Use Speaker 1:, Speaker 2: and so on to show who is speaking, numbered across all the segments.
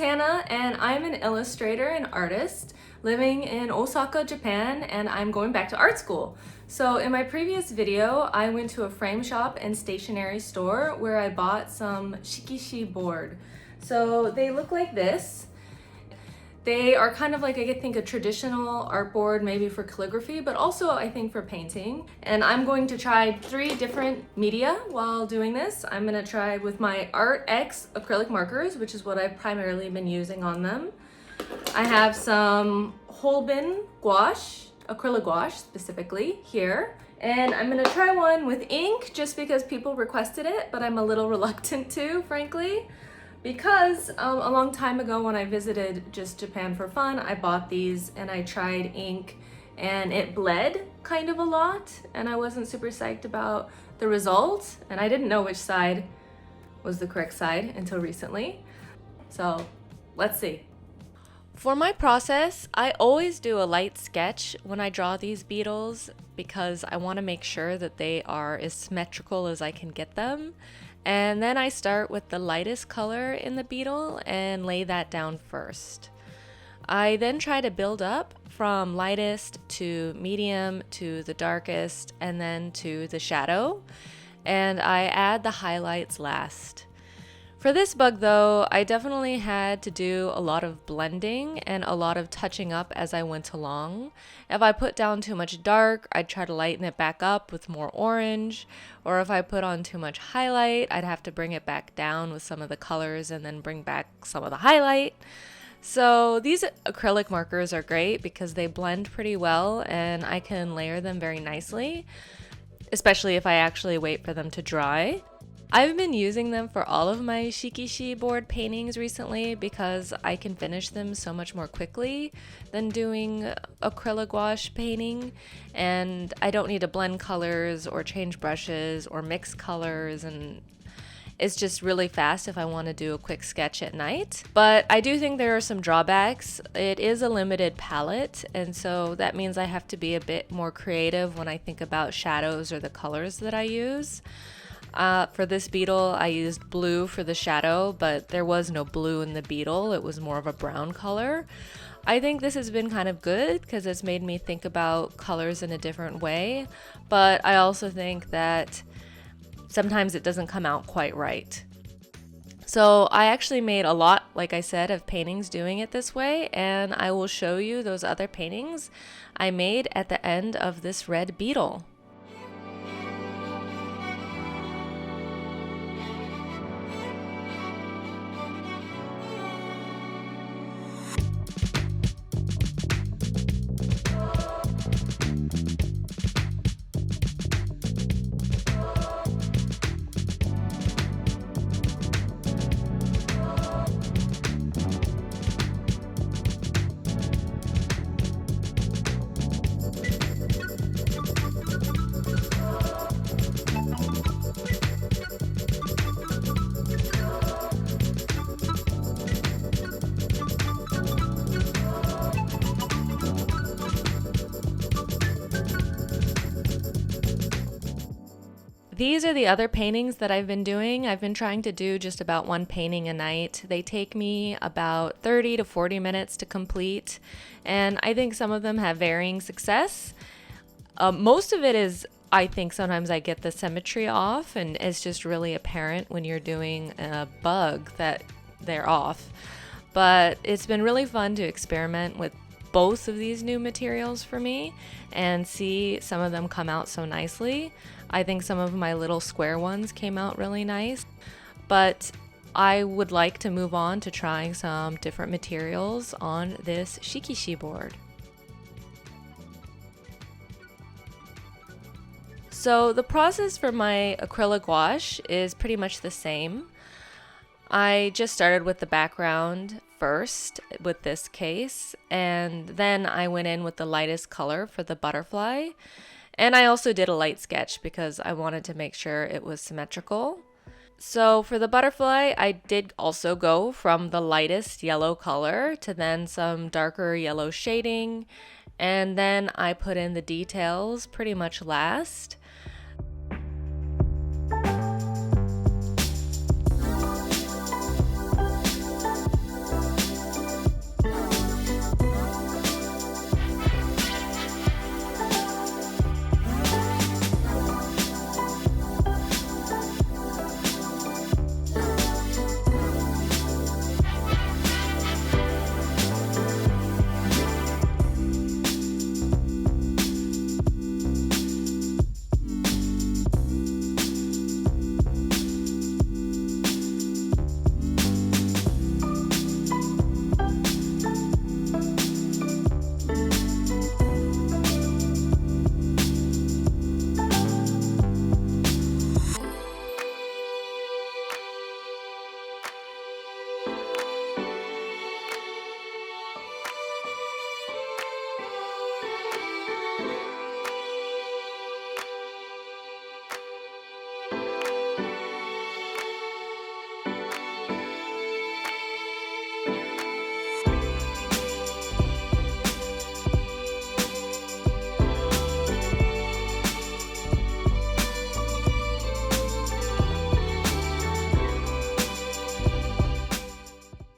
Speaker 1: Hannah, and I'm an illustrator and artist living in Osaka, Japan, and I'm going back to art school. So in my previous video, I went to a frame shop and stationery store where I bought some Shikishi board. So they look like this. They are kind of like, I think, a traditional art board, maybe for calligraphy, but also I think for painting. And I'm going to try 3 different media while doing this. I'm gonna try with my Arrtx acrylic markers, which is what I've primarily been using on them. I have some Holbein gouache, acrylic gouache specifically here. And I'm gonna try one with ink just because people requested it, but I'm a little reluctant to, frankly. Because a long time ago when I visited just Japan for fun, I bought these and I tried ink and it bled kind of a lot and I wasn't super psyched about the result, and I didn't know which side was the correct side until recently. So let's see. For my process, I always do a light sketch when I draw these beetles because I want to make sure that they are as symmetrical as I can get them. And then I start with the lightest color in the beetle and lay that down first. I then try to build up from lightest to medium to the darkest and then to the shadow. And I add the highlights last. For this bug though, I definitely had to do a lot of blending and a lot of touching up as I went along. If I put down too much dark, I'd try to lighten it back up with more orange, or if I put on too much highlight, I'd have to bring it back down with some of the colors and then bring back some of the highlight. So these acrylic markers are great because they blend pretty well and I can layer them very nicely, especially if I actually wait for them to dry. I've been using them for all of my Shikishi board paintings recently because I can finish them so much more quickly than doing acrylic gouache painting, and I don't need to blend colors or change brushes or mix colors, and it's just really fast if I want to do a quick sketch at night. But I do think there are some drawbacks. It is a limited palette, and so that means I have to be a bit more creative when I think about shadows or the colors that I use. For this beetle, I used blue for the shadow, but there was no blue in the beetle. It was more of a brown color. I think this has been kind of good because it's made me think about colors in a different way, but I also think that sometimes it doesn't come out quite right. So I actually made a lot, like I said, of paintings doing it this way, and I will show you those other paintings I made at the end of this red beetle. These are the other paintings that I've been doing. I've been trying to do just about 1 painting a night. They take me about 30 to 40 minutes to complete, and I think some of them have varying success. Most of it is, I think sometimes I get the symmetry off, and it's just really apparent when you're doing a bug that they're off. But it's been really fun to experiment with both of these new materials for me and see some of them come out so nicely. I think some of my little square ones came out really nice, but I would like to move on to trying some different materials on this Shikishi board. So the process for my acrylic gouache is pretty much the same. I just started with the background first with this case, and then I went in with the lightest color for the butterfly. And I also did a light sketch because I wanted to make sure it was symmetrical. So for the butterfly, I did also go from the lightest yellow color to then some darker yellow shading, and then I put in the details pretty much last.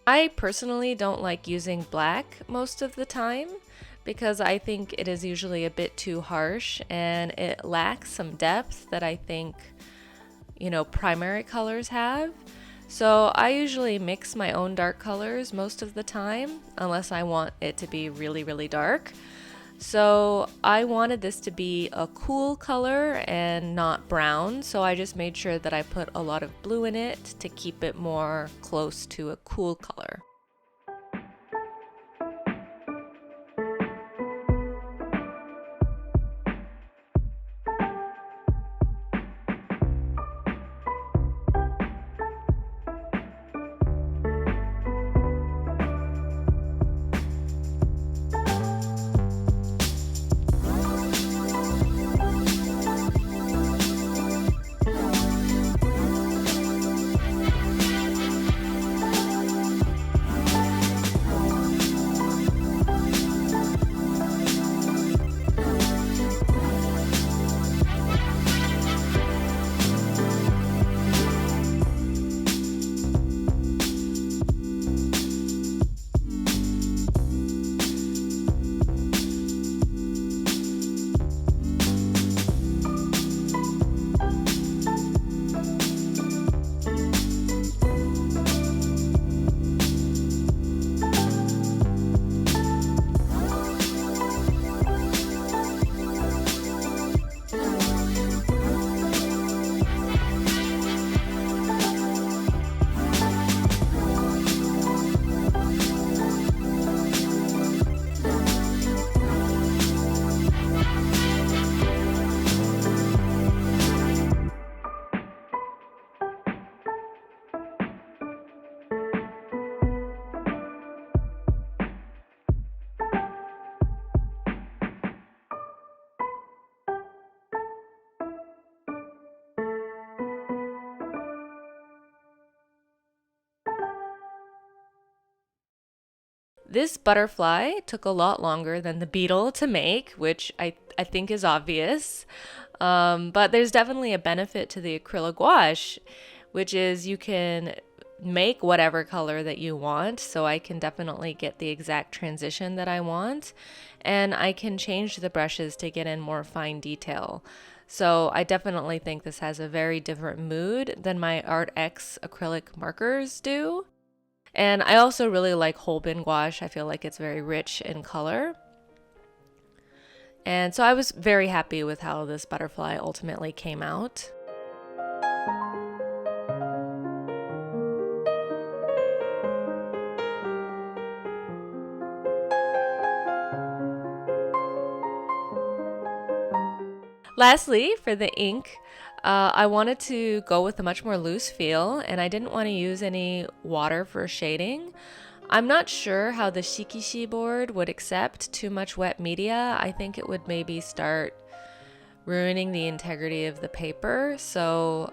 Speaker 1: I personally don't like using black most of the time because I think it is usually a bit too harsh and it lacks some depth that I think, you know, primary colors have. So I usually mix my own dark colors most of the time, unless I want it to be really, really dark. So I wanted this to be a cool color and not brown, so I just made sure that I put a lot of blue in it to keep it more close to a cool color. This butterfly took a lot longer than the beetle to make, which I think is obvious. But there's definitely a benefit to the acrylic gouache, which is you can make whatever color that you want. So I can definitely get the exact transition that I want. And I can change the brushes to get in more fine detail. So I definitely think this has a very different mood than my Arrtx acrylic markers do. And I also really like Holbein gouache. I feel like it's very rich in color. And so I was very happy with how this butterfly ultimately came out. Lastly, for the ink, I wanted to go with a much more loose feel, and I didn't want to use any water for shading. I'm not sure how the Shikishi board would accept too much wet media. I think it would maybe start ruining the integrity of the paper. So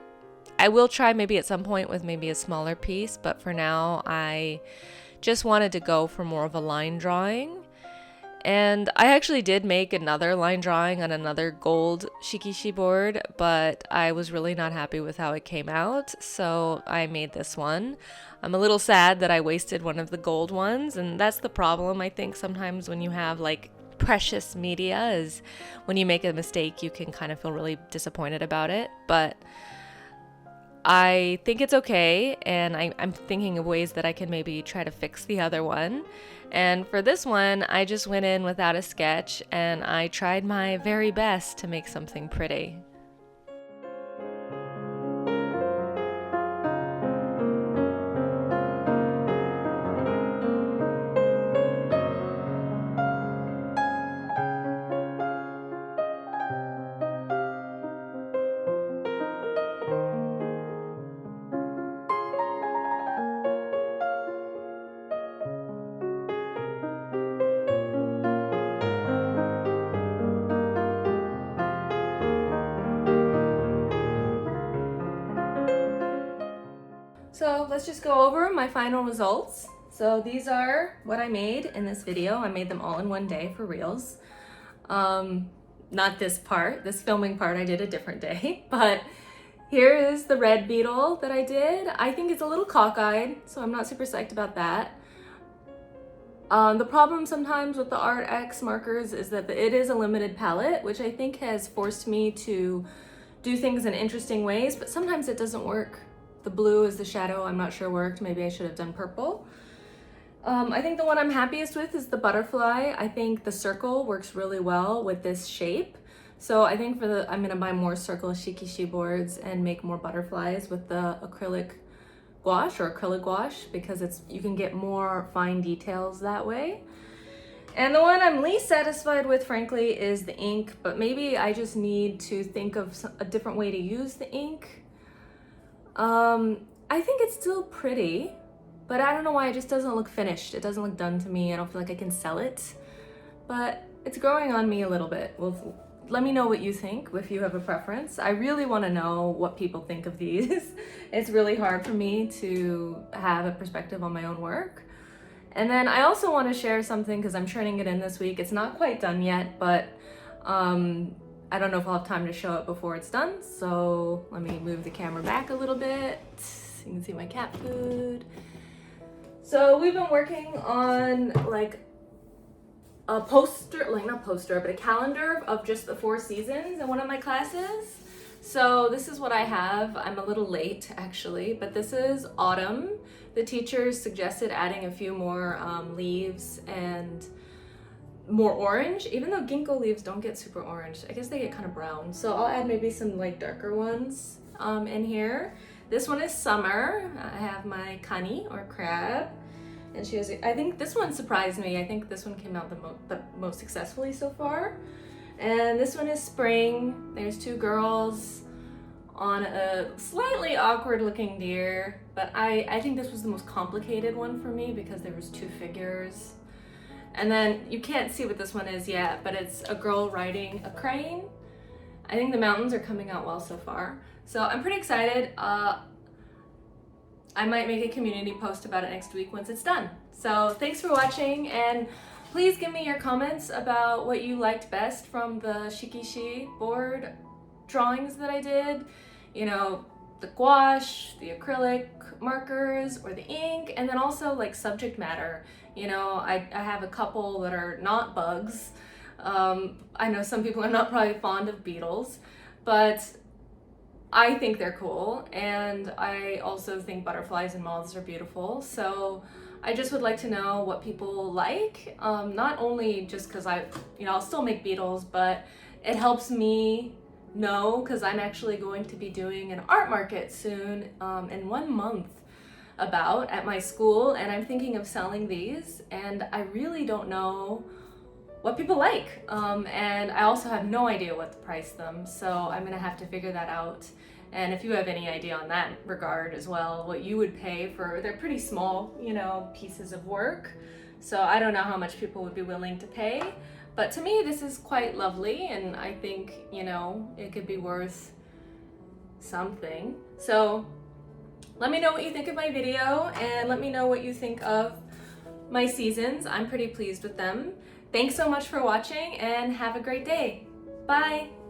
Speaker 1: I will try maybe at some point with maybe a smaller piece, but for now I just wanted to go for more of a line drawing. And I actually did make another line drawing on another gold Shikishi board, but I was really not happy with how it came out, so I made this one. I'm a little sad that I wasted one of the gold ones, and that's the problem, I think, sometimes when you have like precious media, is when you make a mistake, you can kind of feel really disappointed about it. But I think it's okay, and I'm thinking of ways that I can maybe try to fix the other one. And for this one, I just went in without a sketch, and I tried my very best to make something pretty. So let's just go over my final results. So these are what I made in this video. I made them all in one day for reals. Not this part, this filming part I did a different day, but Here is the red beetle that I did. I think it's a little cockeyed, so I'm not super psyched about that. The problem sometimes with the Arrtx markers is that it is a limited palette, which I think has forced me to do things in interesting ways, but sometimes it doesn't work. The blue is the shadow, I'm not sure worked. Maybe I should have done purple. I think the one I'm happiest with is the butterfly. I think the circle works really well with this shape. So I think I'm gonna buy more circle Shikishi boards and make more butterflies with the acrylic gouache or acrylic gouache, because you can get more fine details that way. And the one I'm least satisfied with, frankly, is the ink, but maybe I just need to think of a different way to use the ink. I think it's still pretty, but I don't know why it just doesn't look finished. It doesn't look done to me. I don't feel like I can sell it, but it's growing on me a little bit. Well, let me know what you think, if you have a preference. I really want to know what people think of these. It's really hard for me to have a perspective on my own work. And then I also want to share something because I'm turning it in this week. It's not quite done yet, but I don't know if I'll have time to show it before it's done. So let me move the camera back a little bit. You can see my cat food. So we've been working on like a poster, like not poster, but a calendar of just the 4 seasons in one of my classes. So this is what I have. I'm a little late actually, but this is autumn. The teachers suggested adding a few more leaves and more orange, even though ginkgo leaves don't get super orange. I guess they get kind of brown. So I'll add maybe some like darker ones in here. This one is summer. I have my kani or crab. And she has, I think this one surprised me. I think this one came out the most successfully so far. And this one is spring. There's 2 girls on a slightly awkward looking deer, but I think this was the most complicated one for me because there was 2 figures. And then you can't see what this one is yet, but it's a girl riding a crane. I think the mountains are coming out well so far. So I'm pretty excited. I might make a community post about it next week once it's done. So thanks for watching, and please give me your comments about what you liked best from the Shikishi board drawings that I did. You know, the gouache, the acrylic markers, or the ink, and then also like subject matter. You know, I have a couple that are not bugs. I know some people are not probably fond of beetles, but I think they're cool, and I also think butterflies and moths are beautiful. So I just would like to know what people like, not only just because I'll still make beetles, but it helps me know, because I'm actually going to be doing an art market soon in 1 month at my school, and I'm thinking of selling these, and I really don't know what people like, and I also have no idea what to price them, so I'm gonna have to figure that out. And if you have any idea on that regard as well, what you would pay they're pretty small, you know, pieces of work, so I don't know how much people would be willing to pay, but to me this is quite lovely, and I think, you know, it could be worth something. So let me know what you think of my video, and let me know what you think of my seasons. I'm pretty pleased with them. Thanks so much for watching, and have a great day. Bye!